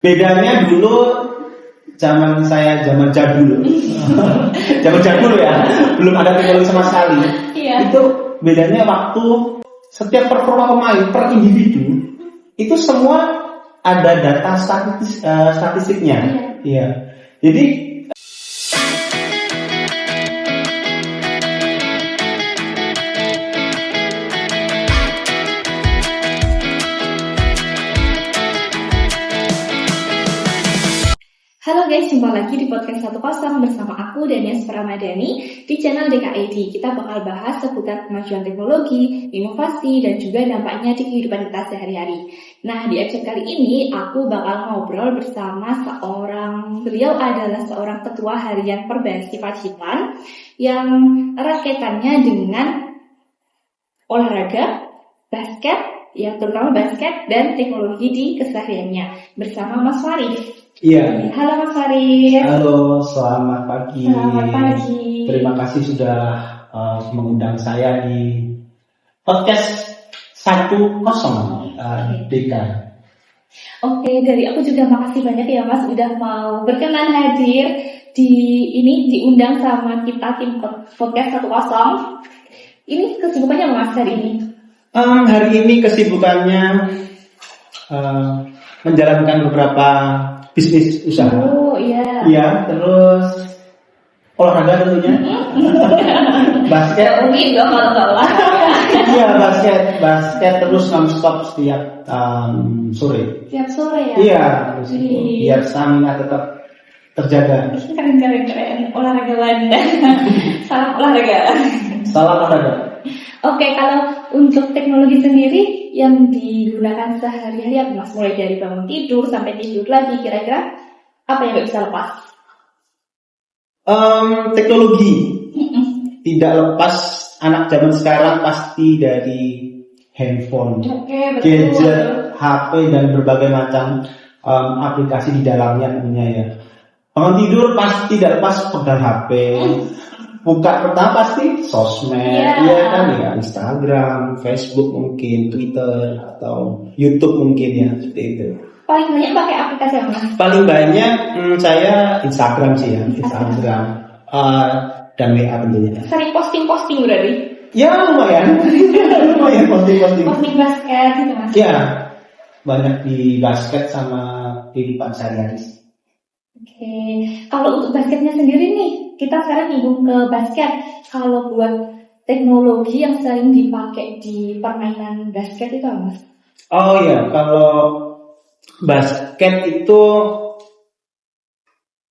Bedanya dulu zaman jadul. Zaman jadul ya, belum ada teknologi sama sekali. Iya. Itu bedanya waktu setiap performa pemain per individu itu semua ada data statistiknya. Iya. Jadi Halo guys, jumpa lagi di podcast 10 bersama aku Danias Pramadani di channel DKID. Kita bakal bahas seputar kemajuan teknologi, inovasi, dan juga dampaknya di kehidupan kita sehari-hari. Nah, di episode kali ini aku bakal ngobrol bersama beliau adalah seorang ketua harian Perbasi Pacitan yang erat kaitannya dengan olahraga, basket, ya terutama basket dan teknologi di kesehariannya bersama Mas Faris. iya. Halo Mas Faris. Halo, selamat pagi. Selamat pagi. Terima kasih sudah mengundang saya di podcast 10 DK. Oke, dari aku juga makasih banyak ya Mas udah mau berkenan hadir diundang sama kita tim podcast 10. Ini kesibukannya Mas hari ini? Hari ini kesibukannya menjalankan beberapa bisnis usaha. Oh iya. Iya, terus olahraga tentunya. Basket. Mungkin dong kalau nggak olahraga. Iya, basket terus non-stop setiap sore. Tiap sore ya? Iya, biar stamina tetap terjaga. Keren olahragawan. Salam olahraga. Salam olahraga. Oke, kalau untuk teknologi sendiri yang digunakan sehari-hari apa Mas? Mulai dari bangun tidur sampai tidur lagi, kira-kira apa yang nggak bisa lepas? Teknologi tidak lepas anak zaman sekarang pasti dari handphone, gadget, HP dan berbagai macam aplikasi di dalamnya tentunya ya. Bangun tidur pasti tidak lepas pegang HP. Buka pertama pasti sosmed, ya kan ya, Instagram, Facebook mungkin, Twitter atau YouTube mungkin ya, seperti itu. Paling banyak pakai aplikasi apa Mas? Paling banyak saya Instagram sih ya, Instagram dan WA tentunya. Sering posting berarti? Ya lumayan, posting. Posting basket gitu Mas? Ya, banyak di basket sama kehidupan sehari-hari. Oke, kalau untuk basketnya sendiri nih, kita sekarang nyinggung ke basket. Kalau buat teknologi yang sering dipakai di permainan basket itu apa Mas? Oh iya, kalau basket itu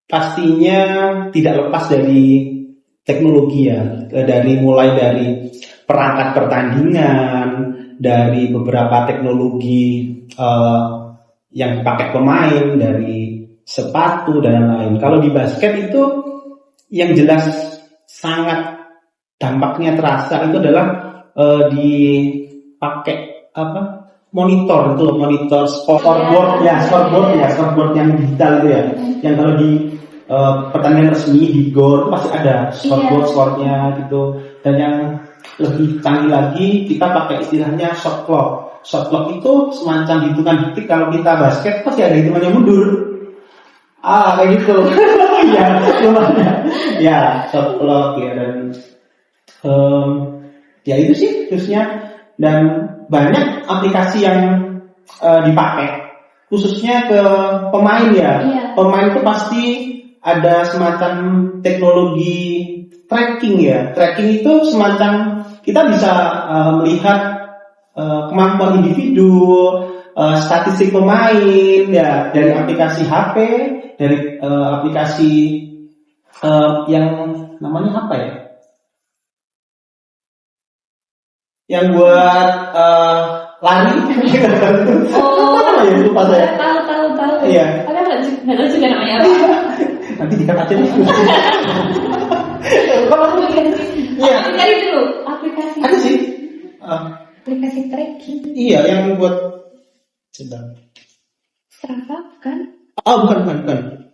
pastinya tidak lepas dari teknologi ya, mulai dari perangkat pertandingan, dari beberapa teknologi yang dipakai pemain, dari sepatu dan lain-lain. Kalau di basket itu yang jelas sangat dampaknya terasa itu adalah dipakai monitor itu, monitor scoreboard yang digital itu ya. Yang kalau di pertandingan resmi di GOR pasti ada scoreboard-nya gitu. Dan yang lebih canggih lagi kita pakai istilahnya shot clock. Shot clock itu semacam hitungan detik. Kalau kita basket pasti ada hitungannya mundur. Kayak gitu. Ya, lumayan. Ya, shot clock ya, dan ya itu sih khususnya. Dan banyak aplikasi yang dipakai khususnya ke pemain ya. Pemain itu pasti ada semacam teknologi tracking ya. Tracking itu semacam kita bisa melihat kemampuan individu, statistik pemain ya, dari aplikasi HP, dari aplikasi yang namanya apa ya? Yang buat lari. Apa ya, lupa saya. Tahu. Iya. Ada nggak tahu juga namanya apa? Nanti dikatakan nih. Kalau cari dulu aplikasi. Ada sih. Aplikasi tracking. Iya, yang buat sedang. Strava kan? Bukan.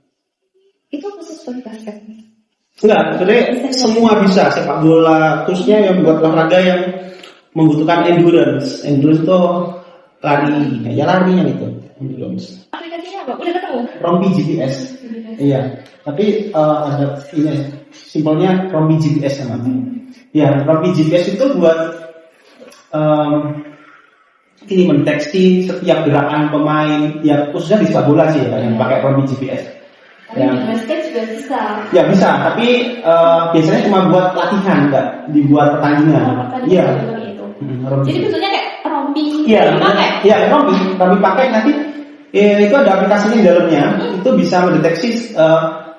Itu khusus buat basket. Enggak, sebenarnya semua bisa, sepak bola, khususnya yang buat olahraga yang membutuhkan endurance. Endurance itu lari yang itu, endurance. Aplikasinya Udah ketemu? rompi GPS. Iya, tapi ada ini simpelnya rompi GPS namanya. Ya, rompi GPS itu buat ini mendeteksi setiap gerakan pemain, ya khususnya di sepak bola sih ya, yang pakai rompi GPS. Tapi di basket juga bisa. Ya bisa, tapi biasanya cuma buat latihan, nggak dibuat pertandingan. Iya. Jadi bentuknya kayak rompi. Iya, dipakai. iya rompi pakai nanti. Itu ada aplikasinya di dalamnya, itu bisa mendeteksi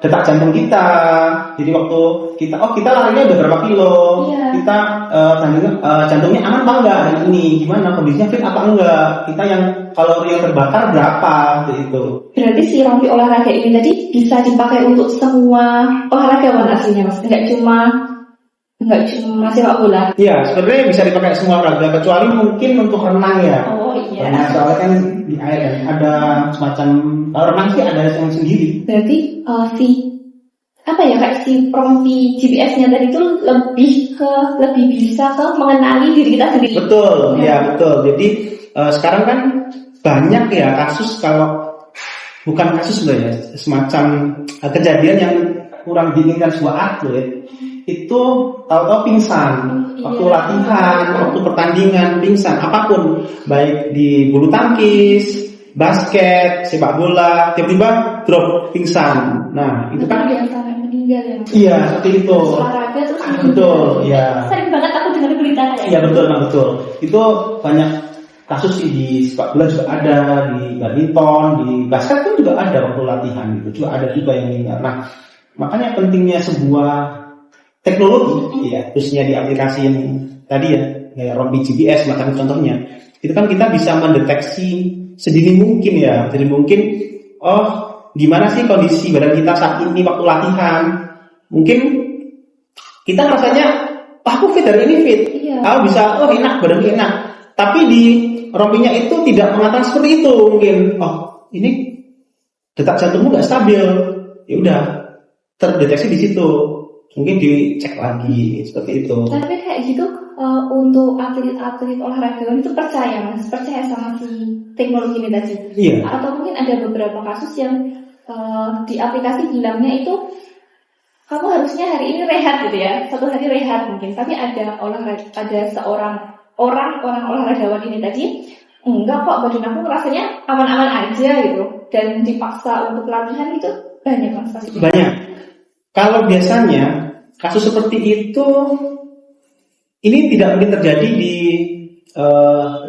detak jantung kita. Jadi waktu kita larinya udah berapa kilo, kita jantungnya aman apa enggak hari ini, gimana kondisinya fit apa enggak, kita yang kalori yang terbakar berapa gitu. Berarti si rompi olahraga ini tadi bisa dipakai untuk semua olahragawan aslinya mas, nggak cuma sepak bola. Iya, sebenarnya bisa dipakai semua olahraga kecuali mungkin untuk renang ya. Oh iya. Karena soalnya kan di air kan ada semacam, kalau renang sih ada yang sendiri. Berarti si rompi GPS-nya tadi itu lebih bisa ke mengenali diri kita sendiri. Betul, ya betul. Jadi sekarang kan banyak ya kasus, kalau bukan kasus sebenarnya, semacam kejadian yang kurang diinginkan sebuah atlet itu tahu-tahu pingsan waktu latihan, waktu pertandingan, pingsan apapun, baik di bulu tangkis, basket, sepak bola, tiba-tiba drop pingsan. Nah itu kan meninggal ya. Iya seperti itu. Olahraga terus betul, ya. Sering banget aku dengar berita kayak. Iya betul. Itu banyak kasus sih, di sepak bola juga ada, di badminton, di basket pun juga ada waktu latihan gitu, juga ada juga yang meninggal. Nah makanya pentingnya sebuah teknologi, ya, khususnya di aplikasi yang tadi ya, kayak rompi GPS, macam contohnya, itu kan kita bisa mendeteksi sedini mungkin ya, jadi mungkin, gimana sih kondisi badan kita saat ini waktu latihan, mungkin kita rasanya, aku fit hari ini fit, aku bisa, enak, badan enak, tapi di rompinya itu tidak mengatakan seperti itu, mungkin, ini detak jantungmu nggak stabil, ya udah terdeteksi di situ. Mungkin dicek lagi seperti itu. Tapi kayak gitu untuk atlet-atlet olahragawan itu percaya sama si teknologi ini tadi. Iya. Atau mungkin ada beberapa kasus yang di aplikasi bilangnya itu kamu harusnya hari ini rehat gitu ya, satu hari rehat mungkin. Tapi ada seorang orang olahragawan ini tadi enggak kok, badan aku rasanya aman-aman aja gitu, dan dipaksa untuk latihan itu banyak mas pasti. Banyak. Kalau biasanya kasus seperti itu, ini tidak mungkin terjadi di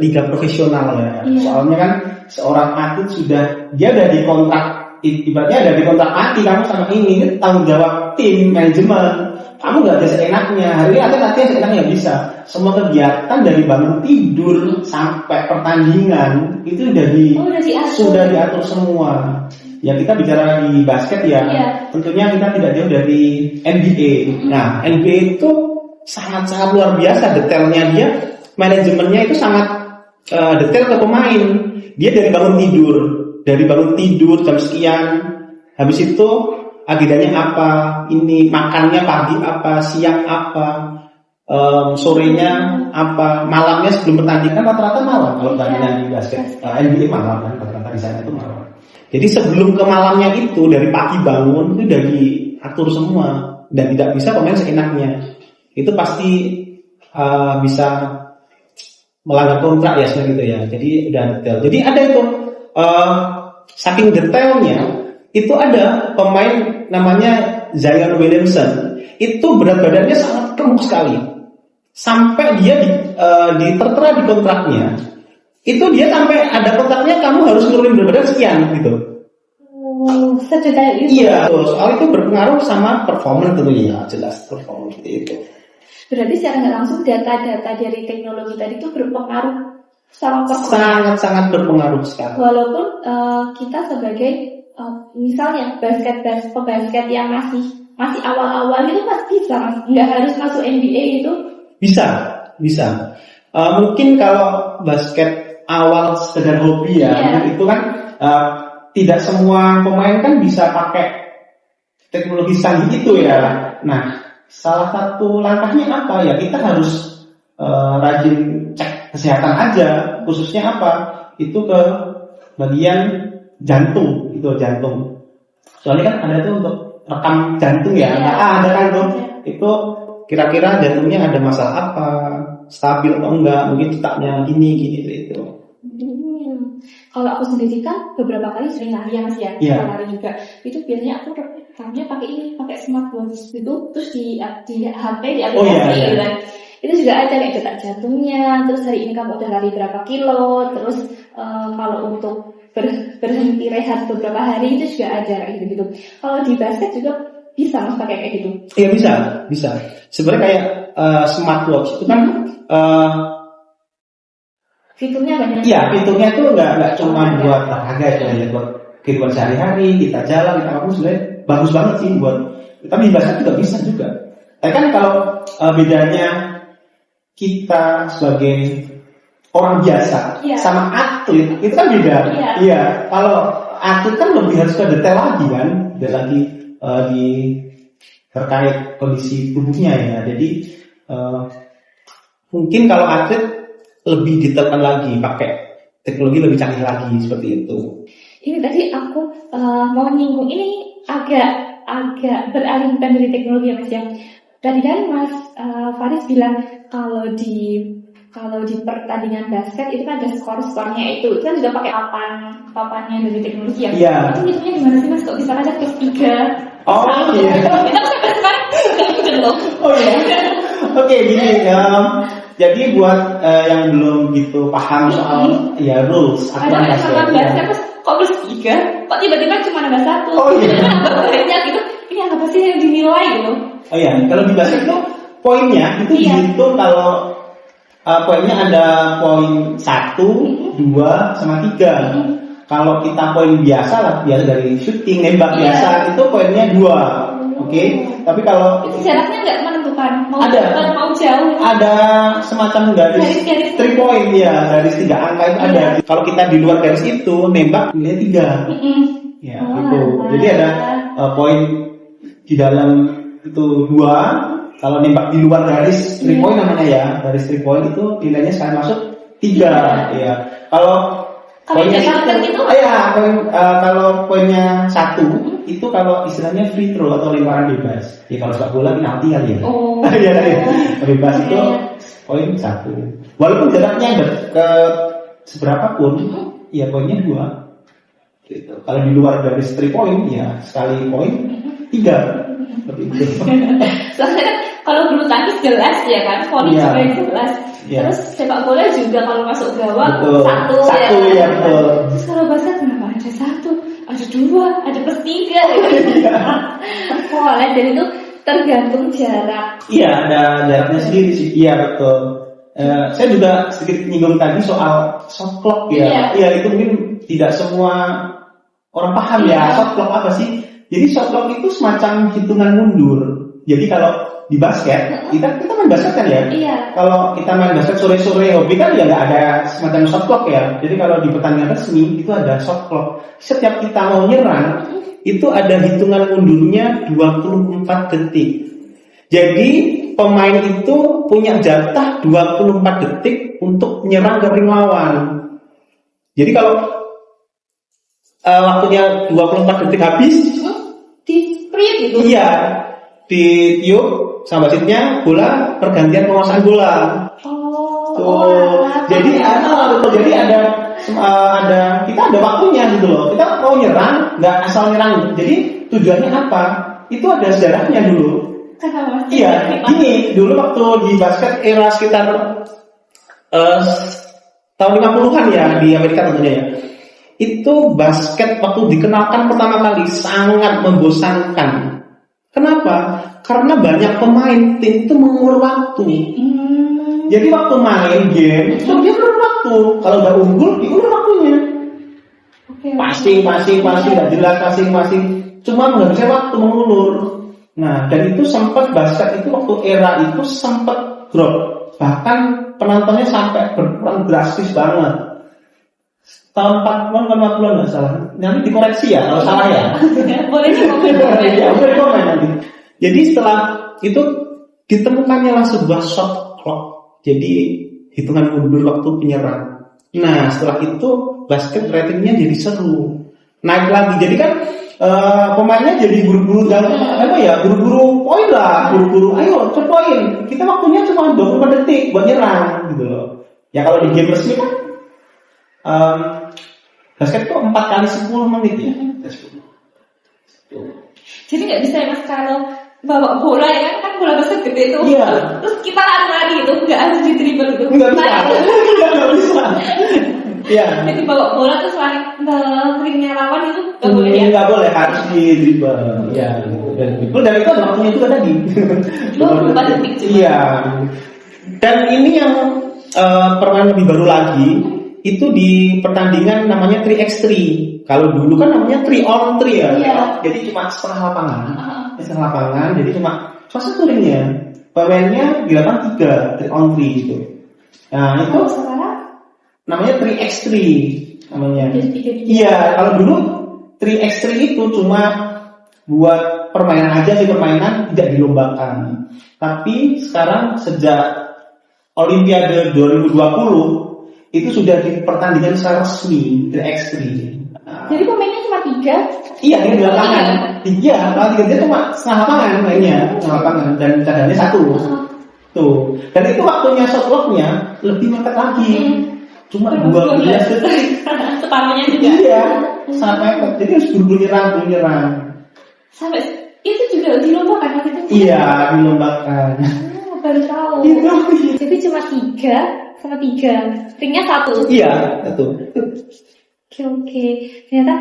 liga profesional ya. Soalnya kan seorang atlet dia udah dikontrak, ibaratnya ada dikontrak mati kamu sama ini tanggung jawab tim manajemen. Kamu nggak bisa seenaknya. Hari ini atlet latihan seenaknya nggak bisa. Semua kegiatan dari bangun tidur sampai pertandingan itu sudah diatur semua. Ya kita bicara di basket ya, tentunya kita tidak jauh dari NBA. Nah NBA itu sangat-sangat luar biasa detailnya, dia manajemennya itu sangat detail ke pemain. Dia dari bangun tidur jam sekian, habis itu agendanya apa, ini makannya pagi apa, siang apa, sorenya apa, malamnya sebelum pertandingan rata-rata malam kalau pertandingan di basket. NBA malam kan, rata-rata di sana itu malam. Jadi sebelum ke malamnya itu, dari pagi bangun itu udah diatur semua, dan tidak bisa pemain seenaknya. Itu pasti bisa melanggar kontrak ya seperti itu ya. Jadi udah detail. Jadi ada itu saking detailnya, itu ada pemain namanya Zion Williamson. Itu berat badannya sangat gemuk sekali, sampai dia tertera di kontraknya. Itu dia sampai ada kontraknya kamu harus nurunin berat badan sekian gitu. Sedetail itu. Iya, soal itu berpengaruh sama performance tentunya, jelas performance itu. Berarti secara nggak langsung data-data dari teknologi tadi itu berpengaruh sama performance. Sangat berpengaruh sekali. Walaupun kita sebagai misalnya pebasket yang masih awal-awal itu pasti bisa, nggak harus masuk NBA itu. Bisa. Mungkin kalau basket awal sekedar hobi ya, itu kan tidak semua pemain kan bisa pakai teknologi canggih itu ya. Nah, salah satu langkahnya apa ya? Kita harus rajin cek kesehatan aja, khususnya apa? Itu ke bagian jantung, itu jantung. Soalnya kan ada tuh untuk rekam jantung ya, ada kan tuh. Itu kira-kira jantungnya ada masalah apa, stabil atau enggak, mungkin detaknya gini itu. Kalau aku sendiri kan beberapa kali sering lari ya Mas ya, lari juga. Itu biasanya aku rekamnya pakai smartwatch itu, terus di HP di aplikasi gitu kan. Itu juga ada kayak detak jantungnya, terus hari ini kamu udah lari berapa kilo, terus kalau untuk berhenti rehat beberapa hari itu juga ada kayak gitu. Kalau di basket juga bisa Mas pakai kayak gitu? Iya bisa. Sebenarnya kayak smartwatch itu kan fiturnya banyak. Iya, fiturnya itu nggak cuma buat olahraga ya, buat kehidupan sehari-hari, kita jalan, kita apa sebenarnya bagus banget sih buat. Tapi di basket juga bisa juga. Tapi kan kalau bedanya kita sebagai orang biasa sama atlet itu kan beda. Iya. Kalau atlet kan lebih harus ke detail lagi kan, di terkait kondisi tubuhnya ya. Jadi mungkin kalau atlet lebih detailkan lagi, pakai teknologi lebih canggih lagi seperti itu. Ini tadi aku mau nyinggung ini agak beralih bukan dari teknologi ya Mas ya. Tadi Mas Faris bilang kalau di pertandingan basket itu kan ada skor-skornya itu kan juga pakai papannya dari teknologi ya. Iya. Itu hitungnya gimana sih Mas? Kok bisa ada plus 3? Oh iya. Kita sampai sekarang nggak ikut loh. Oh iya. Oke, gini jadi buat yang belum gitu paham soal rules aturan basket. Kok plus 3? Kok tiba-tiba cuma nambah 1? Oh iya. Banyak gitu. Ini apa sih yang dinilai gitu? Oh iya, kalau di basket itu poinnya itu dihitung kalau poinnya ada poin 1, 2, sama 3. Kalau kita poin biasa dari shooting, nembak biasa itu poinnya 2. Oke. Tapi kalau itu jaraknya nggak menentukan mau jauh. Ada semacam garis 3 point ya, garis 3 angka itu ada. Kalau kita di luar garis itu nembak nilai 3. Ya, gitu. Jadi ada poin di dalam itu 2. Kalau nembak di luar garis 3 point namanya ya, garis 3 point itu nilainya sekali masuk 3. Ya. Kalau poinnya itu kalau poinnya 1 itu kalau istilahnya free throw atau lemparan bebas. Ya kalau sepak bola penalti kali ya. Oh. Bebas itu poin 1. Walaupun jaraknya ke seberapa pun, ya poinnya 2. Gitu. Kalau di luar garis 3 point ya sekali poin 3. Seperti itu. Soalnya kalau bulu tangkis jelas ya kan, volley juga jelas. Terus sepak bola juga kalau masuk gawang 1 ya. Betul. Terus kalau basket kenapa ada 1, ada 2, ada plus 3 gitu. Boleh, jadi itu tergantung jarak. Iya, ada jaraknya sendiri sih. Iya betul. Saya juga sedikit menyinggung tadi soal shot clock ya. Iya itu mungkin tidak semua orang paham ya shot clock apa sih. Jadi shot clock itu semacam hitungan mundur. Jadi kalau di basket, kita main basket kan ya. Iya. Kalau kita main basket sore-sore hobi kan ya nggak ada semacam shot clock ya. Jadi kalau di pertandingan resmi itu ada shot clock. Setiap kita mau nyerang itu ada hitungan mundurnya 24 detik. Jadi pemain itu punya jatah 24 detik untuk menyerang ke ring lawan. Jadi kalau waktunya 24 detik habis, di sprint gitu. Iya, ditiup sama wasitnya bola pergantian penguasaan bola. Jadi ada kita ada waktunya gitu loh. Kita mau nyerang, nggak asal nyerang. Jadi tujuannya apa? Itu ada sejarahnya dulu. Iya, gini dulu waktu di basket era sekitar tahun 50-an ya di Amerika tentunya ya. Itu basket waktu dikenalkan pertama kali sangat membosankan. Kenapa? Karena banyak pemain tim itu mengulur waktu. Jadi waktu main game itu dia perlu waktu. Kalau udah unggul diulur waktunya. Passing nggak jelas passing. Cuma menghabiskan waktu mengulur. Nah dan itu sempat basket itu waktu era itu sempat drop. Bahkan penontonnya sampai berkurang drastis banget. Tahun 40-an nggak salah. Nanti dikoreksi ya kalau salah ya. Boleh komen nanti. Jadi setelah itu ditemukannya sebuah shot clock. Jadi hitungan mundur waktu penyerang. Nah setelah itu basket ratingnya jadi seru. naik lagi. Jadi kan pemainnya jadi buru-buru buru-buru poin lah, buru-buru ayo cepet poin. Kita waktunya cuma 24 detik buat nyerang gitu loh. Ya kalau di game resmi kan basket tuh 4 kali 10 menit ya. Jadi nggak bisa ya Mas kalau bawa bola ya kan bola basket gede tuh. Iya. Terus kita lari-lari itu nggak harus di dribble itu. Nggak bisa. Nggak bisa. Iya. Jadi bawa bola terus lari ke ringnya lawan itu nggak boleh ya? Nggak boleh, harus di dribble. Iya. Dan itu ada waktunya juga tadi. 24 detik cuma. Iya. Dan ini yang permainan lebih baru lagi itu di pertandingan namanya 3x3. Kalau dulu kan namanya 3-on-3 ya. Iya. Jadi cuma setengah lapangan. Setengah lapangan, jadi cuma satu ringnya. Pemainnya di lapangan 3, 3-on-3 gitu. Nah, itu Sekarang namanya 3x3 namanya. Jadi Iya, kalau dulu 3x3 itu cuma buat permainan aja sih, permainan tidak dilombakan. Tapi sekarang sejak Olimpiade 2020 itu sudah dipertandingkan secara resmi 3x3. Jadi pemainnya cuma 3. Iya, di lapangan. Iya, kalau 3 dia cuma setengah lapangan mainnya, setengah lapangan dan cadangannya 1. Tuh. Dan itu waktunya shot clock-nya lebih mepet lagi. Cuma 12 detik. Separuhnya juga. Iya, sangat mepet. Jadi harus buru-buru nyerang. Sampai itu juga dilombakan waktu itu. Iya, dilombakan. Baru tahu. Itu. Jadi cuma 3 ringnya 1. Iya, betul. Oke. Ternyata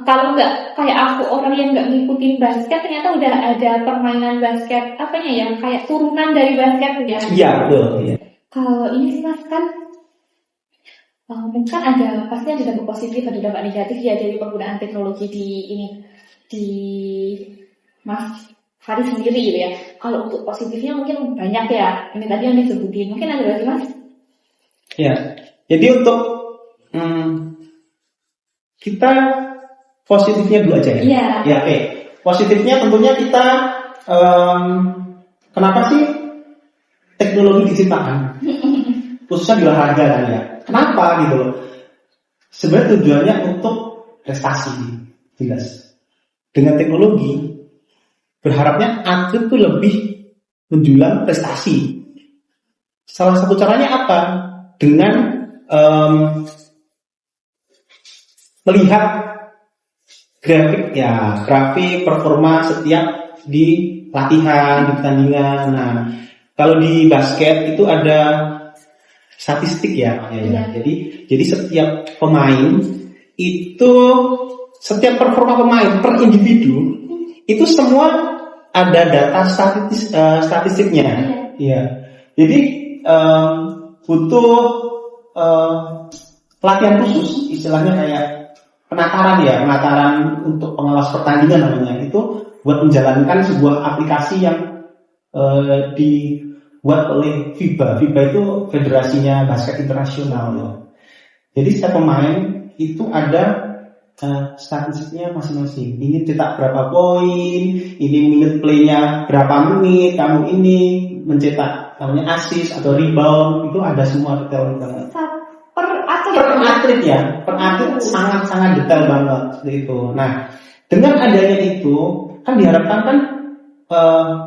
kalau nggak kayak aku orang yang nggak ngikutin basket, ternyata udah ada permainan basket apanya ya, kayak turunan dari basket ya. Iya, betul. Iya. Kalau ini sih Mas kan mungkin ada pasti ada dampak positif, ada dampak negatif ya dari penggunaan teknologi di Mas Hari sendiri gitu ya. Kalau untuk positifnya mungkin banyak ya. Ini tadi yang disebutin. Mungkin ada lagi Mas? Ya, jadi untuk kita positifnya dulu aja ya. Iya. Ya, oke. Positifnya tentunya kita kenapa sih teknologi diciptakan? Khususnya di olahraga kan ya. Kenapa gitu loh? Sebenarnya tujuannya untuk prestasi, jelas. Dengan teknologi berharapnya atlet itu lebih menjulang prestasi. Salah satu caranya apa? Dengan melihat grafik performa setiap di latihan, di pertandingan. Nah, kalau di basket itu ada statistik ya. Jadi setiap pemain itu, setiap performa pemain per individu itu semua ada data statistiknya. Iya. Jadi butuh pelatihan khusus, istilahnya kayak penataran untuk pengawas pertandingan namanya, itu buat menjalankan sebuah aplikasi yang dibuat oleh FIBA. FIBA itu Federasinya Basket Internasional ya. Jadi setiap pemain itu ada statistiknya masing-masing. Ini cetak berapa poin, ini minute play-nya berapa menit, kamu ini mencetak namanya assist atau rebound, itu ada semua detail banget. Per atlet ya, per atlet sangat detail banget seperti itu. Nah, dengan adanya itu kan diharapkan kan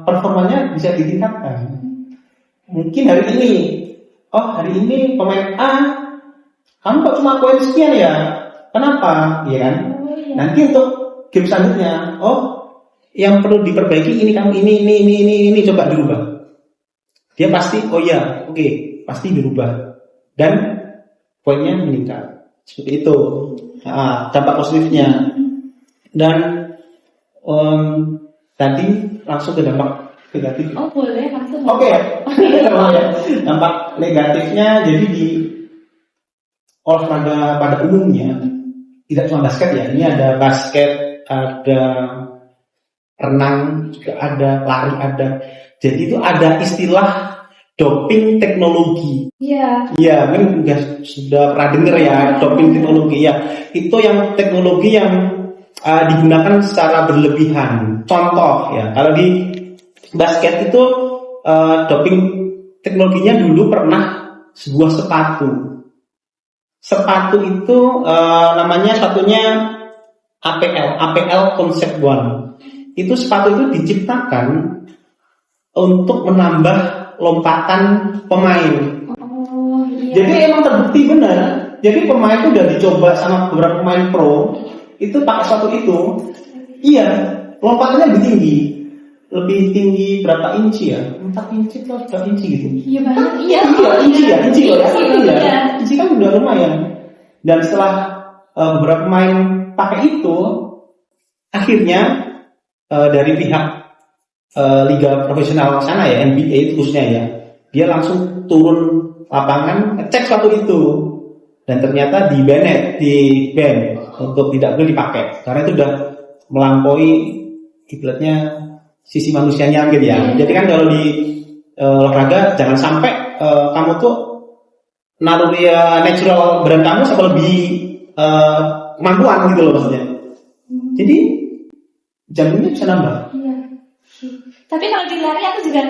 performanya bisa ditingkatkan. Mungkin hari ini pemain A, kamu kok cuma poin sekian ya? Kenapa? Iya kan? Nanti untuk game selanjutnya, yang perlu diperbaiki ini kamu ini coba dirubah. Dia pasti, pasti dirubah dan poinnya meningkat. Seperti itu. Dampak positifnya. Dan tadi langsung ke dampak negatif. Boleh langsung. Oke. Dampak negatifnya jadi di olahraga pada umumnya, tidak cuma basket ya, ini ada basket, ada renang, juga ada lari, ada. Jadi itu ada istilah doping teknologi. Iya. Iya, mungkin sudah pernah dengar ya, doping teknologi ya. Itu yang teknologi yang digunakan secara berlebihan. Contoh ya, kalau di basket itu doping teknologinya dulu pernah sebuah sepatu. Sepatu itu namanya satunya APL Concept One. Itu sepatu itu diciptakan untuk menambah lompatan pemain. Oh, iya. Jadi emang terbukti benar. Jadi pemain itu udah dicoba sama beberapa pemain pro, itu pakai sepatu itu. Iya, lompatannya lebih tinggi berapa inci ya? 4 inci atau 2 inci gitu. Iya banget. Iya. Inci loh ya. Iya. Inci kan udah lumayan. Dan setelah beberapa pemain pakai itu, akhirnya dari pihak liga profesional sana ya, NBA khususnya ya, dia langsung turun lapangan ngecek sepatu itu, dan ternyata di ban untuk tidak boleh dipakai karena itu udah melampaui ibaratnya sisi manusianya gitu ya. Jadi kan kalau di olahraga jangan sampai kamu tuh naruh ya natural brand kamu sampai lebih kemampuan gitu loh maksudnya. Jadi jamnya bisa nambah. Iya. Tapi kalau di lari aku juga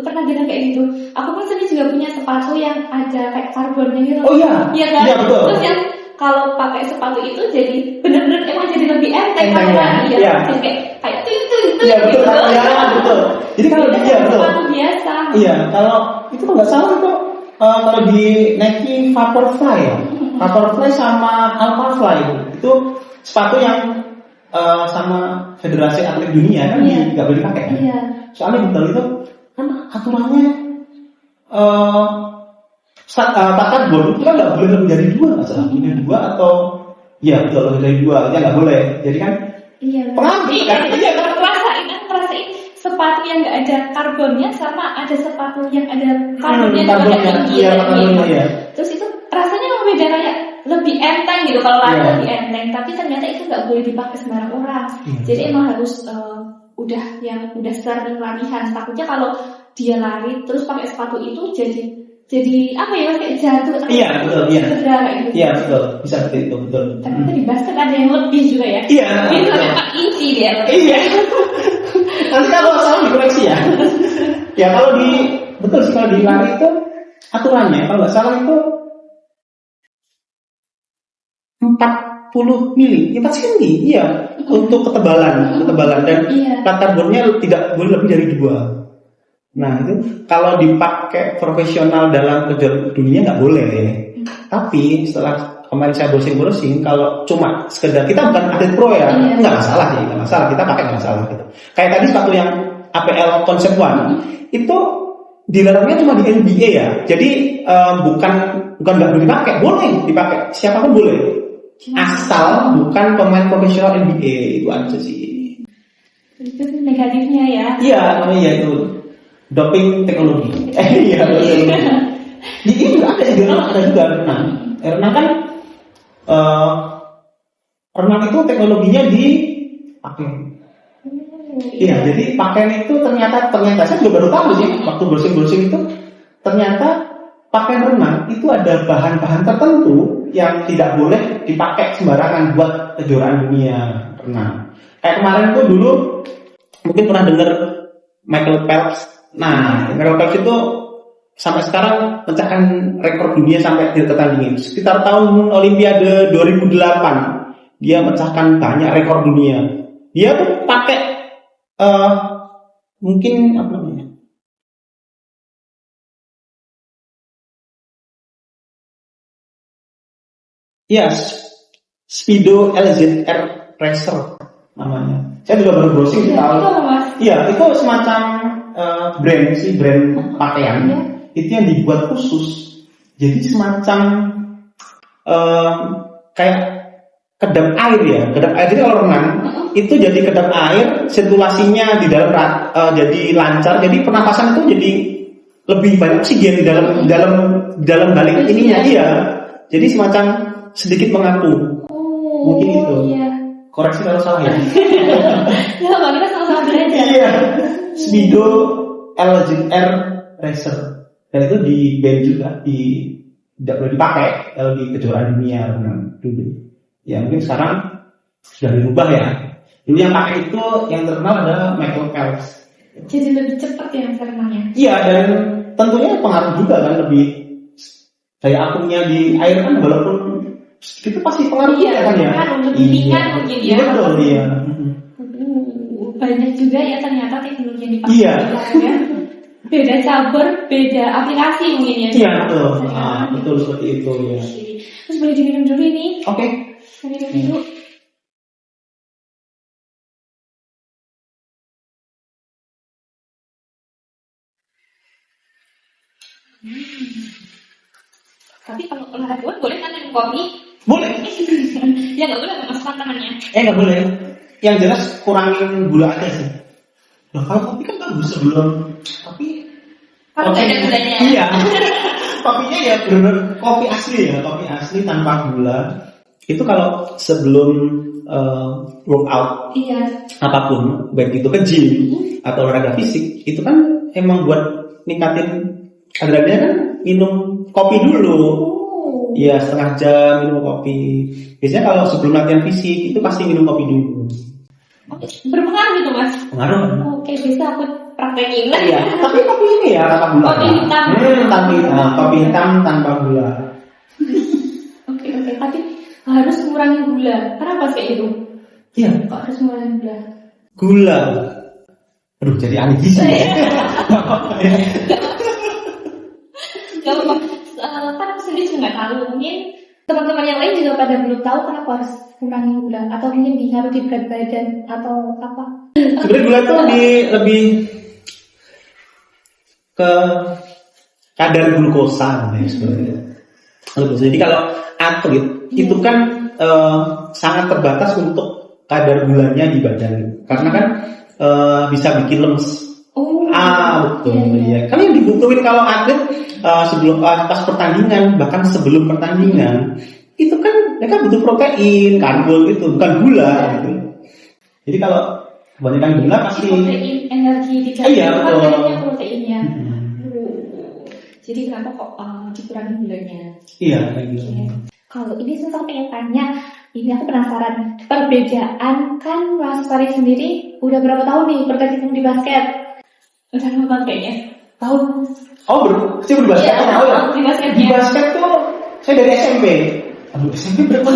pernah dengar kayak gitu. Aku pun sendiri juga punya sepatu yang ada kayak karbonnya gitu. Oh iya. Iya kan? Iya betul. Terus yang kalau pakai sepatu itu jadi benar-benar emang jadi lebih enteng Enteng, kalau ya. lari. Iya. Jadi kayak itu Iya betul. gitu. Ya betul. Jadi kalau Beda iya sama betul. sepatu biasa. Iya, kalau itu kalau nggak salah itu kalau di Nike Vaporfly ya. Vaporfly sama Alphafly itu sepatu yang sama Federasi Atlet Dunia kan Iya. nggak boleh dipakai kan? Iya. Soalnya betul itu kan aturannya karbon itu kan nggak boleh lebih dari 2 nggak salah, lebih dari 2 atau ya betul lebih dari 2 aja nggak boleh. Jadi kan Iya. pengaruh kan? Iya kan? Ngerasain sepatu yang nggak ada karbonnya sama ada sepatu yang ada karbonnya juga karbonnya, kayak tinggi iya, kayak karbonnya, gitu. iya. Terus itu rasanya memang beda, kayak lebih enteng gitu kalau lari Iya. lebih enteng. Tapi ternyata itu nggak boleh dipakai sembarang orang. Iya. Jadi emang harus udah sering latihan. Takutnya kalau dia lari terus pakai sepatu itu jadi apa ya, kayak jatuh atau Iya, betul, iya. cedera kayak gitu. Iya betul, bisa seperti itu betul. Ternyata di basket ada yang lebih juga ya. Iya. Ini betul. sampai 4 inci dia. Iya. Nanti kalau salah dikoreksi ya. Ya kalau betul sih kalau di lari itu aturannya kalau nggak salah itu 40 mili, 4 cm, iya, untuk ketebalan dan Iya. plat karbonnya tidak boleh lebih dari 2. Nah itu kalau dipakai profesional dalam kejuaraan dunia nggak boleh. Tapi setelah kemarin saya browsing, kalau cuma sekedar kita bukan atlet pro ya, Iya. nggak masalah ya, nggak masalah, kita pakai nggak masalah gitu. Kayak tadi sepatu yang APL Concept One itu dilarangnya cuma di NBA ya, jadi bukan nggak boleh dipakai, boleh dipakai, siapapun boleh, asal bukan pemain profesional NBA, itu aja sih. Itu negatifnya ya. Iya, namanya itu doping teknologi. Iya betul. Di itu ada juga renang. Renang kan renang itu teknologinya dipakai. Iya, jadi pakaian itu ternyata saya juga baru tahu sih waktu browsing itu ternyata pakaian renang itu ada bahan-bahan tertentu yang tidak boleh dipakai sembarangan buat kejuaraan dunia renang. Kayak kemarin tuh dulu mungkin pernah dengar Michael Phelps. Nah, Michael Phelps itu sampai sekarang pecahkan rekor dunia sampai di tertandingin. Sekitar tahun Olimpiade 2008 dia mecahkan banyak rekor dunia. Dia tuh pakai mungkin apa namanya? Ya, Speedo LZR Racer namanya. Saya juga baru browsing tahu. Itu apa, Mas? Iya, itu semacam brand pakaian. Iya. Itu yang dibuat khusus. Jadi semacam kayak kedap air ya. Kedap air jadi kalau renang itu jadi kedap air, sirkulasinya di dalam jadi lancar. Jadi pernapasan itu jadi lebih banyak oksigen di dalam balik ininya. Iya. Jadi semacam sedikit mengaku. Oh, Mungkin itu. Iya. Koreksi kalau salah ya. Ya, Bang, kita sama-sama belajar. Iya. Speedo LZR Racer. Dan itu di ban juga, tidak boleh dipakai kalau di kejuaraan dunia dulu. Ya mungkin sekarang sudah dirubah ya. Dulu yang pakai itu yang terkenal adalah Michael Phelps. Jadi lebih cepat ya renangnya. Iya, dan tentunya pengaruh juga kan, lebih daya akumnya di air kan, walaupun itu pasti pengaruh Iya, kan ya. kan untuk bimbingan mungkin ya. Betul, iya. Banyak juga ya ternyata teknologi yang dipakai. Iya. Ya. Beda cabur, beda aplikasi mungkin ya. Iya, betul. Betul seperti itu ya. Terus boleh diminum dulu ini. Oke. Minum dulu. Tapi kalau olahraga boleh kan minum kopi? Boleh. Ya nggak boleh mas tangannya. Nggak boleh. Yang jelas kurangin gula aja sih. Nah, kalau kopi kan bagus sebelum. Tapi kalau nggak ada gulanya. Iya. Kopinya ya benar kopi asli ya, kopi asli tanpa gula. Itu kalau sebelum workout, iya. apapun, baik itu ke gym atau olahraga fisik, itu kan emang buat ningkatin adrenalin kan minum kopi dulu. Iya, setengah jam minum kopi. Biasanya kalau sebelum latihan fisik itu pasti minum kopi dulu. Berpengaruh gitu mas? Pengaruh. Oke, bisa aku praktekin. Iya, tapi kopi ini ya tanpa gula. Kopi hitam. Kopi hitam tanpa gula. Oke, tapi harus mengurangi gula. Kenapa sih itu? Iya. Kok harus mengurangi gula? Gula. Aduh, jadi aneh gizi. Gak apa-apa. Kan aku sendiri juga nggak tahu. Mungkin teman-teman yang lain juga pada belum tahu kenapa harus kurangi gula. Atau mungkin diharu di berat badan atau apa. Sebenarnya gula itu lebih ke kadar glukosa ya sebenarnya. Jadi kalau atlet itu kan sangat terbatas untuk kadar gulanya di badan. Karena kan bisa bikin lemes. Betul ya. Kan yang dibutuhin kalau atlet sebelum pas pertandingan, bahkan sebelum pertandingan, itu kan mereka butuh protein, karbo itu, bukan gula gitu. Jadi kalau kebanyakan gula pasti protein, energi di dalam iya, betul. Proteinnya. Jadi kenapa kok dikurangi gulanya? Iya, kayak gitu. Kalau ini saya pengen tanya, ini aku penasaran, perbedaan kan Mas Farid sendiri udah berapa tahun nih berkecimpung di basket? Udah lama kayaknya. Tahun. Kecil di basket. Iya, tahu ya? Di di basket tuh saya dari SMP. Aduh, SMP berapa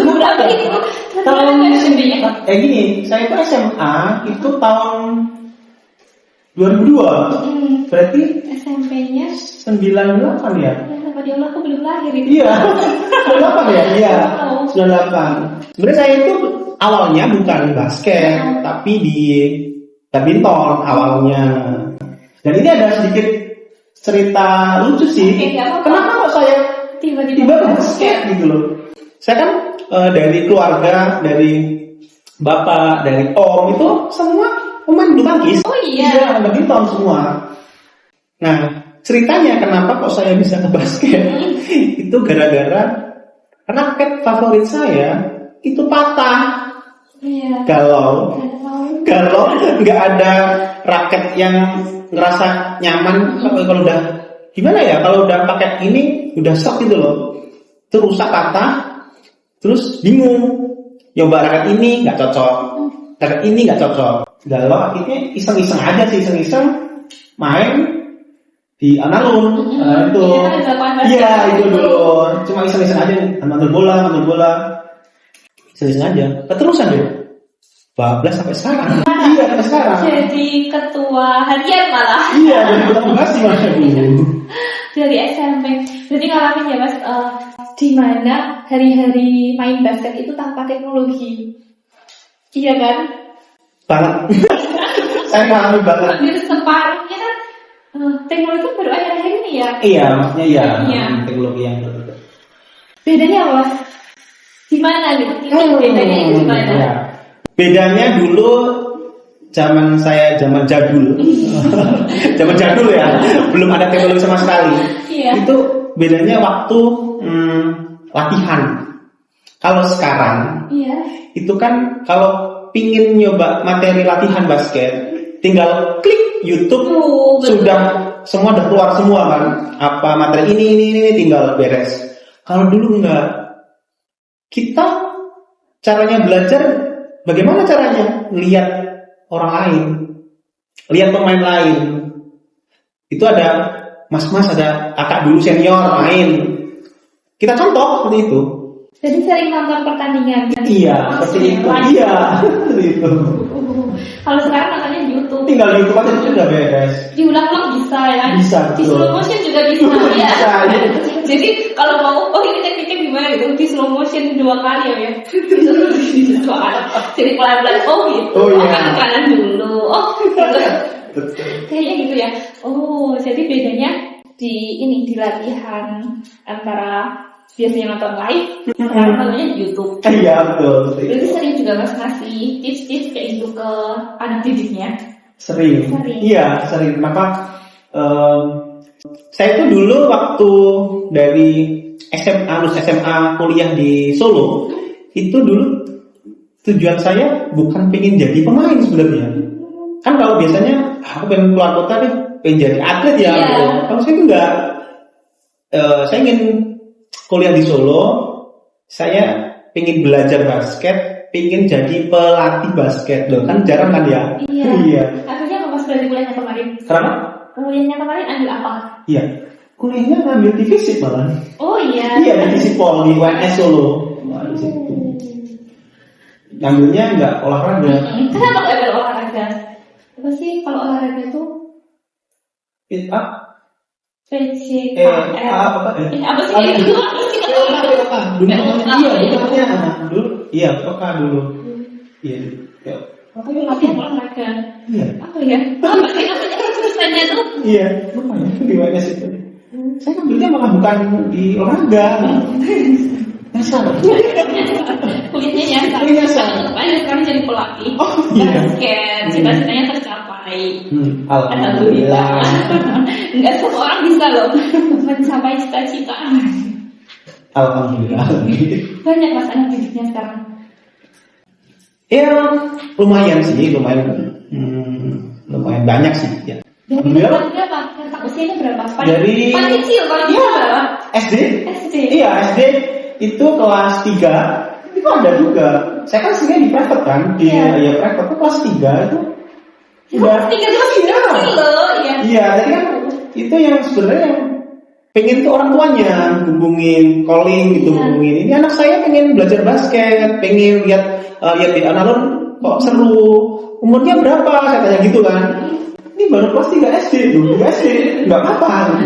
itu? tahun SMP-nya? Gini, saya itu SMA itu tahun 2002. Berarti SMP-nya 98 ya? Sama dia aku belum lahir itu. Iya, 98 ya? Iya, 98. Sebenarnya saya itu awalnya bukan basket, tapi di badminton awalnya. Dan ini ada sedikit cerita lucu sih. Kenapa kok saya tiba-tiba basket gitu loh? Saya kan dari keluarga, dari bapak, dari om itu semua pemain bulu tangkis. Oh iya. Iya, badminton semua. Nah, ceritanya kenapa kok saya bisa ke basket? Itu gara-gara raket favorit saya itu patah. Iya. Kalau nggak ada raket yang ngerasa nyaman, kalau udah gimana ya, kalau udah pakai ini udah shock gitu loh, itu rusak patah, terus bingung, nyoba raket ini nggak cocok, raket ini nggak cocok, galau akhirnya iseng-iseng aja sih, iseng-iseng main di alun-alun. Itu iya itu dulu, cuma iseng-iseng aja, ambil bola, iseng-iseng aja, keterusan deh. Bablas sampai sekarang. Iya, sampai sekarang. Jadi ketua harian malah. Iya, dari ketua pengasi malah dulu. Dari SMP. Jadi ngalamin ya mas, di mana hari-hari main basket itu tanpa teknologi. Iya kan? Banget. Saya ngalami banget. Hampir separuhnya kan teknologi baru akhir-akhir ini ya. Iya, maksudnya iya. Teknologi yang bedanya apa mas? Di mana gitu? Bedanya itu di mana? Iya. Bedanya dulu zaman jadul. Zaman jadul ya, belum ada teknologi sama sekali. Iya. Itu bedanya waktu latihan. Kalau sekarang, iya. Itu kan kalau pingin nyoba materi latihan basket, tinggal klik YouTube, sudah semua udah keluar semua kan. Apa materi ini tinggal beres. Kalau dulu enggak, kita caranya belajar. Bagaimana caranya? Lihat orang lain, lihat pemain lain. Itu ada mas-mas, ada kakak dulu senior main. Kita contoh seperti itu. Jadi sering nonton pertandingan. Iya, seperti itu. Iya, itu. Kalau sekarang nontonnya di YouTube. Tinggal di YouTube aja sudah beres. Diulang-ulang bisa ya. Bisa, Di betul. slow motion juga bisa ya. Bisa, ya. Jadi kalau mau, ini tekniknya gimana gitu? Di slow motion 2 kali ya. Di 2 kali. Jadi pelan-pelan. Oh gitu. Oh, iya. Kanan dulu. Oh gitu. Betul. Kayaknya gitu ya. Oh, jadi bedanya di latihan antara biasanya nonton live, sekarang nontonnya di YouTube. Iya, betul. Jadi sering juga Mas ngasih tips-tips kayak gitu ke anak didiknya. Sering. Sering. Iya, sering. Kenapa? Saya itu dulu waktu dari SMA kuliah di Solo, itu dulu tujuan saya bukan pengen jadi pemain sebenarnya. Kan kalau biasanya aku pengen keluar kota deh, pengen jadi atlet ya. Iya. Gitu. Kalau saya itu enggak. Saya ingin kuliah di Solo, saya pengen belajar basket, pengen jadi pelatih basket loh. Kan jarang kan ya? Iya. Akhirnya Mas dari kuliahnya kemarin. Kenapa? Kuliahnya kemarin ambil apa? Iya. Kuliahnya ngambil di fisik malah. Oh iya. Iya, di fisik Pol di UNS Solo. Wah, di situ. Ngambilnya enggak olahraga. Kenapa nggak ambil olahraga? Apa sih kalau olahraga itu? Fit up. PCKM. Apa Apa sih itu? Dulu iya, POK dulu. Iya. Tapi latihan olahraga. Iya. Apa ya? Apa sih namanya tulisannya tuh? Iya, lupa ya itu di UNS itu. Saya ngambilnya malah bukan di olahraga. Nyasar. Kuliahnya nyasar. Nyasar. Makanya sekarang jadi pelatih. Oh, iya. Basket. Cita-citanya tercapai. Alhamdulillah. Enggak semua orang bisa loh mencapai cita-cita. Alhamdulillah. Banyak Mas anak didiknya sekarang. Ya lumayan sih, lumayan banyak sih. Ya. Dari kelas berapa? Kakak usianya berapa? Dari paling kecil paling kecil berapa? SD. SD. Iya SD itu kelas 3 itu ada juga. Saya kan sebenarnya di private kan, di ya private itu kelas 3 itu. Kelas 3 itu masih kecil loh, iya. Iya, jadi kan itu yang sebenarnya yang pengen tuh orang tuanya hubungin, calling gitu, hubungin. Ini anak saya pengen belajar basket, pengen lihat di Analon kok seru. Umurnya berapa? Saya tanya gitu kan. Ini baru kelas 3 SD tuh, 3 SD, nggak apa-apa.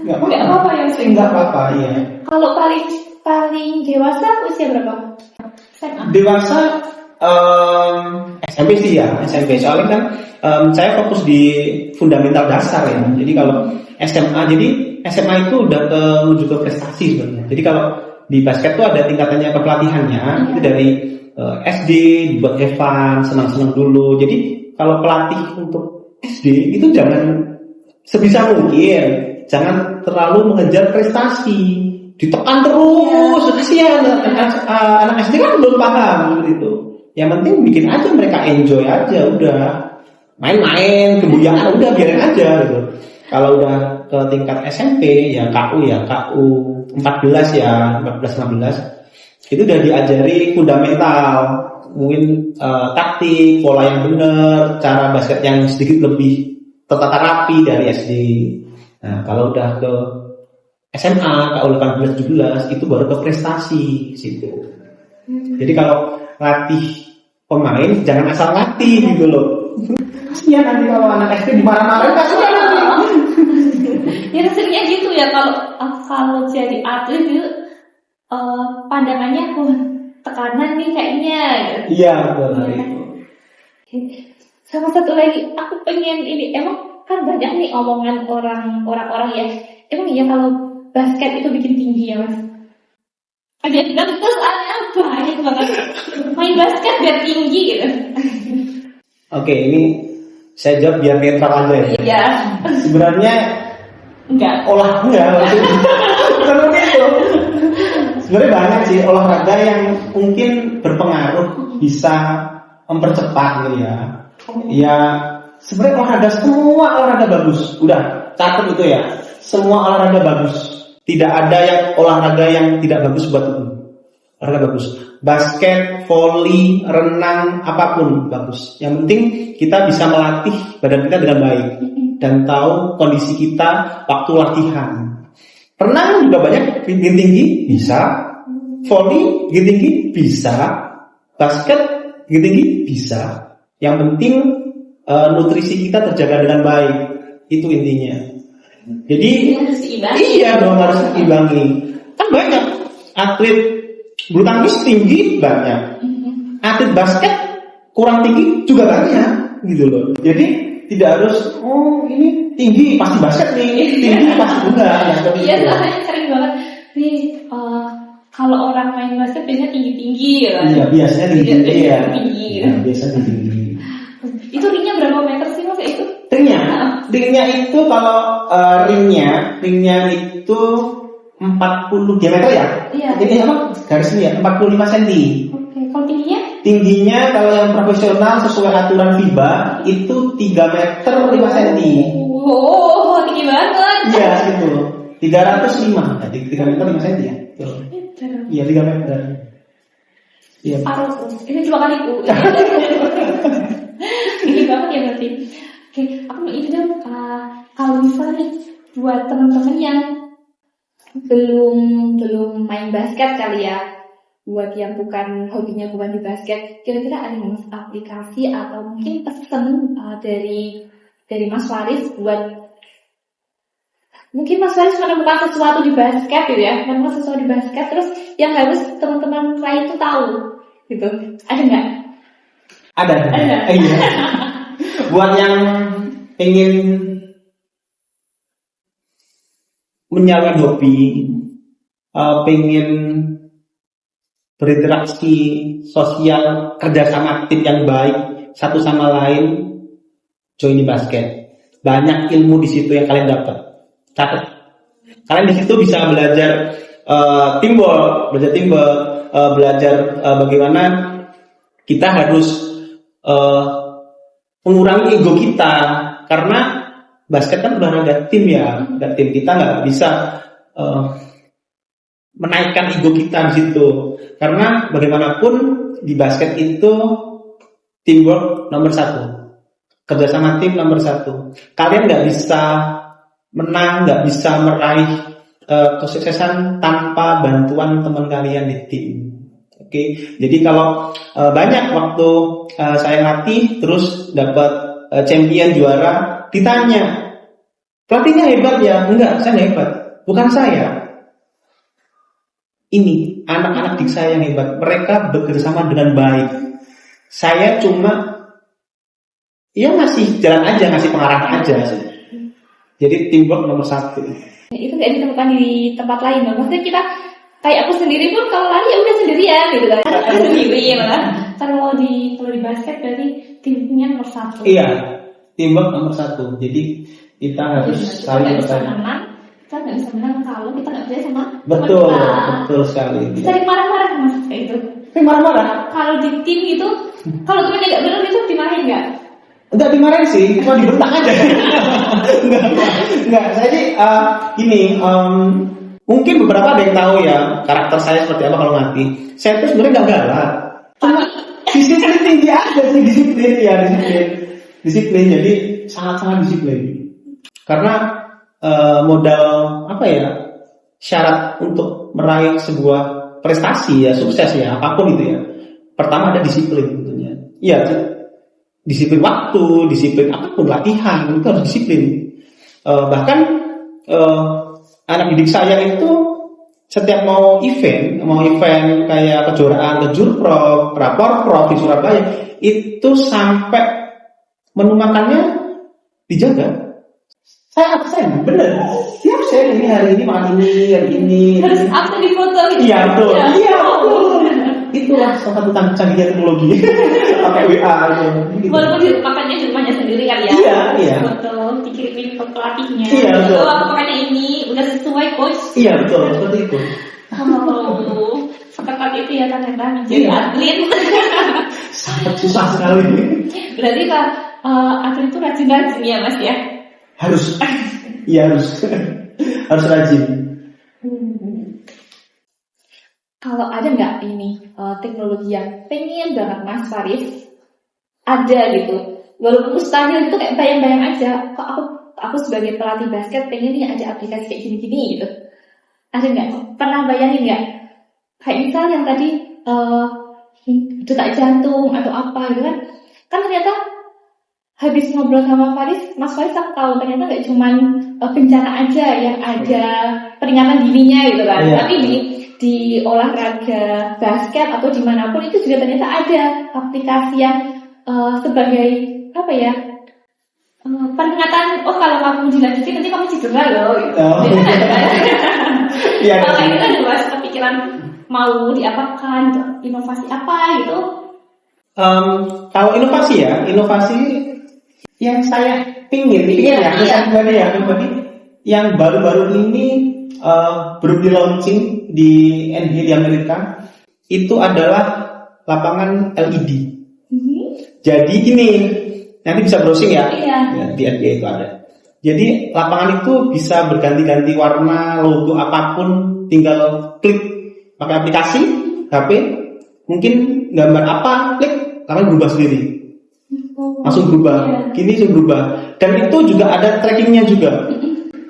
Nggak apa-apa yang sering. Nggak apa-apa, iya. Kalau paling dewasa usia berapa? SMA. Dewasa SMP sih ya, SMP. Soalnya kan saya fokus di fundamental dasar ya. Jadi kalau SMA itu udah menuju ke prestasi sebenarnya. Jadi kalau di basket tuh ada tingkatannya kepelatihannya. Itu dari SD buat Evan, senang-senang dulu. Jadi kalau pelatih untuk SD itu jangan sebisa mungkin jangan terlalu mengejar prestasi, ditekan terus. Kasihan anak SD kan belum paham gitu. Yang penting bikin aja mereka enjoy aja, udah main-main, kebuyaan udah biarin aja gitu. Kalau udah ke tingkat SMP ya KU 14 ya 14-15 itu udah diajari fundamental, mungkin taktik, pola yang benar, cara basket yang sedikit lebih tertata rapi dari SD. Nah kalau udah ke SMA KU 18-17 itu baru ke prestasi situ. Jadi kalau latih pemain jangan asal latih gitu loh. Kasihan nanti kalau anak SD dimarah-marahin kasihan nanti. Ya seringnya gitu ya kalau jadi atlet itu pandangannya tekanan nih kayaknya. Iya betul. Sama satu lagi aku pengen ini emang kan banyak nih omongan orang-orang ya. Emang iya kalau basket itu bikin tinggi ya Mas? Ada terus apa? Banyak banget main basket biar tinggi gitu. Oke, ini saya jawab biar netral aja ya. Iya. Sebenarnya Enggak. olahraga bukan begitu. Sebenarnya banyak sih olahraga yang mungkin berpengaruh bisa mempercepat gitu ya. Ya sebenarnya semua olahraga bagus. Udah catat itu ya. Semua olahraga bagus. Tidak ada yang olahraga yang tidak bagus buat tubuh. Olahraga bagus. Basket, voli, renang, apapun bagus. Yang penting kita bisa melatih badan kita dengan baik dan tahu kondisi kita waktu latihan. Renang juga banyak bikin tinggi, bisa. volley tinggi bisa, basket tinggi bisa. Yang penting nutrisi kita terjaga dengan baik, itu intinya. Jadi iya dong, harus diimbangi. Kan banyak atlet bulu tangkis tinggi banyak, atlet basket kurang tinggi juga banyak gitu loh. Jadi tidak harus ini tinggi pasti basket nih, tinggi pasti enggak. Iya, soalnya sering banget nih kalau orang main basket biasanya tinggi-tinggi ya. Iya, biasanya tinggi ya. Tinggi. Ya, biasanya tinggi. Itu ringnya berapa meter sih Mas itu? Ringnya itu kalau ringnya itu 40 diameter ya? Iya. Jadi apa? Garisnya 45 cm. Oke, kalau tingginya? Tingginya kalau yang profesional sesuai aturan FIBA itu 3 meter 5 cm. Oh, tinggi banget. Iya, gitu. 305. Jadi 3 meter 5 cm ya? Iya, 3 meter. Iya. Ini cuma kaliku. Ini banget ya berarti. Oke, aku mau itu dong. Kalau misalnya buat teman-teman yang belum main basket kali ya, buat yang hobinya bukan di basket, kira-kira ada aplikasi atau mungkin pesan dari Mas Faris buat mungkin Mas Faris menemukan sesuatu di basket gitu ya, menemukan sesuatu di basket terus yang harus teman-teman lain tuh tahu gitu, ada nggak? Ada. Iya. Buat yang pengen menyalurkan hobi, pengen berinteraksi sosial, kerjasama tim yang baik satu sama lain, join di basket. Banyak ilmu di situ yang kalian dapat. Catat. Kalian di situ bisa belajar teamwork, belajar bagaimana kita harus mengurangi ego kita, karena basket kan olahraga tim ya, dan tim kita nggak bisa menaikkan ego kita di situ, karena bagaimanapun di basket itu teamwork nomor 1, kerjasama tim nomor 1. Kalian nggak bisa menang, nggak bisa meraih kesuksesan tanpa bantuan teman kalian di tim. Oke, jadi kalau banyak waktu saya latih terus dapat champion juara, ditanya pelatihnya hebat ya? Enggak, saya nggak hebat. Bukan saya. Ini anak-anak dik saya yang hebat. Mereka bekerjasama dengan baik. Saya cuma ngasih jalan aja, ngasih pengarahan aja. Jadi teamwork nomor 1. Itu nggak ditemukan di tempat lain, maksudnya kita kayak aku sendiri pun kalau lari ya udah sendirian gitu kan, sendiri lah. Kalau di basket berarti timnya nomor 1. Iya, teamwork nomor 1. Jadi kita harus saling bersaing. Kita nggak bisa menang kalau kita nggak percaya sama betul, teman kita. Betul sekali. Kita marah-marah Mas kayak itu. Marah-marah. Kalau di tim itu, kalau temennya nggak benar itu dimarahin nggak? Enggak dimarahin sih, cuma dibentak aja. Enggak. Jadi mungkin beberapa ada yang tahu ya karakter saya seperti apa kalau mati. Saya tuh sebenarnya nggak galak, cuma disiplin tinggi aja sih, disiplin. Jadi sangat disiplin. Karena modal syarat untuk meraih sebuah prestasi ya, sukses ya, apapun itu ya. Pertama ada disiplin tentunya. Iya, disiplin waktu, disiplin apapun, latihan itu harus disiplin. Bahkan anak didik saya itu setiap mau event kayak kejuaraan Kejurprov, Raporprov di Surabaya, itu sampai menu makannya dijaga. Saya absen, bener. Siap saya ini hari ini makan ini, hari ini. Harus absen di foto gitu. Iya betul. Iya betul. Itulah salah satu canggihnya teknologi. Pakai WA gitu. Walaupun makannya di rumahnya sendiri kali ya. Iya. Betul, dikirimin ke pelatihnya. Iya betul. Aku makannya ini udah sesuai coach. Iya betul, seperti itu. Seketat itu ya ternyata menjadi atlet. Sangat susah sekali. Berarti Pak atlet itu rajin-rajin ya Mas ya? Harus. Iya harus. Harus rajin. Kalau ada nggak ini teknologi yang pengen banget Mas Faris ada gitu, walaupun mustahil itu kayak bayang-bayang aja. Kok aku sebagai pelatih basket pengen nih ada aplikasi kayak gini-gini gitu. Ada nggak? Pernah bayangin nggak? kayak misal yang tadi detak jantung atau apa gitu kan ternyata habis ngobrol sama Mas Faris aku tahu ternyata nggak cuman bencana aja yang ada peringatan dininya gitu kan, tapi di olahraga basket atau dimanapun itu juga ternyata ada aplikasi yang sebagai apa ya, peringatan, kalau kamu dilanjutin nanti kamu cedera loh gitu. Kalau kayak gitu ada mas kepikiran mau diapakan, inovasi apa gitu? Kalau inovasi yang saya pingin yang baru-baru ini baru di launching di NBA di Amerika itu adalah lapangan LED. Jadi ini nanti bisa browsing ya, di NBA itu ada. Jadi lapangan itu bisa berganti-ganti warna, logo apapun, tinggal klik pakai aplikasi HP, mungkin gambar apa, klik langsung berubah sendiri. Langsung berubah, gini langsung berubah. Dan itu juga ada trackingnya juga.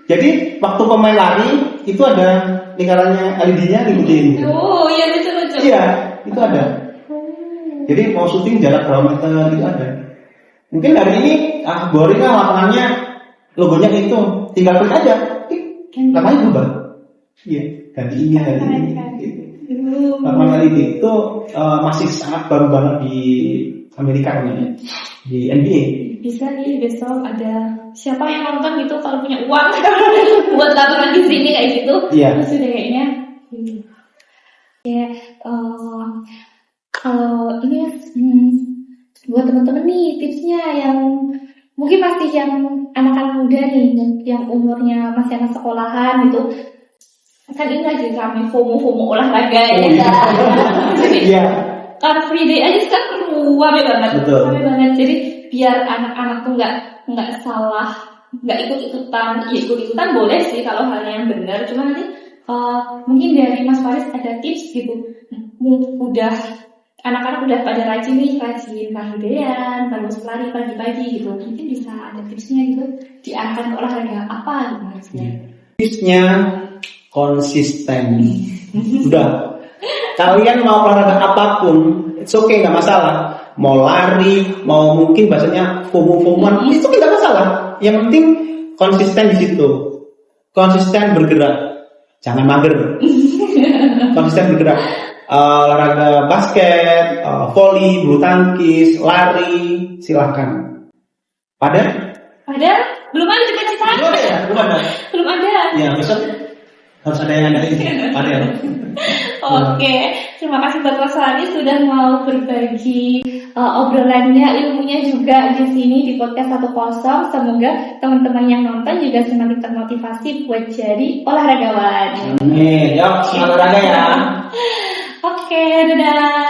Jadi waktu pemain lari itu ada lingkarannya LED-nya ngikutin. Oh iya, lucu-lucu. Iya, itu ada. Jadi mau syuting jarak berapa meter itu ada. Mungkin hari ini boring lah lapangannya, logonya itu, tinggal klik aja, lapangannya berubah. Iya, ganti ini. Lapangan LED itu masih sangat baru banget di Amerika nih, di NBA. Bisa nih besok ada siapa yang nonton gitu kalau punya uang buat lapangan di sini kayak gitu. Iya. Sudah kayaknya. Ya, kalau ini buat teman-teman nih tipsnya yang mungkin masih yang anak-anak muda nih, yang umurnya masih anak sekolahan gitu. Kan ini lagi kami FOMO olahraga ya kan. Iya. Car Free Day aja sekarang rame banget. Betul. Rame banget. Jadi biar anak-anak tuh nggak salah, nggak ikut-ikutan boleh sih kalau halnya yang benar. Cuma nanti mungkin dari Mas Faris ada tips gitu. Udah anak-anak udah pada rajin pagi-pagian, terus lari pagi-pagi gitu. Mungkin bisa ada tipsnya gitu. Diarahkan olahraga apa gitu maksudnya. Tipsnya konsisten. Udah. Kalian mau olahraga apapun, it's okay, nggak masalah. Mau lari, mau mungkin bahasanya FOMO-FOMOan, itu nggak masalah. Yang penting konsisten di situ. Konsisten bergerak, jangan mager. Konsisten bergerak. Olahraga basket, volley, bulu tangkis, lari, silakan. Padahal belum ada cita-cita. Belum ada. Ya besok harus ada yang ada. Oke, terima kasih buat Mas Faris sudah mau berbagi obrolannya, ilmunya juga di sini di podcast 10. Semoga teman-teman yang nonton juga semakin termotivasi buat jadi olahragawan. Amin. Yuk, semangat olahraga ya. Oke, dadah.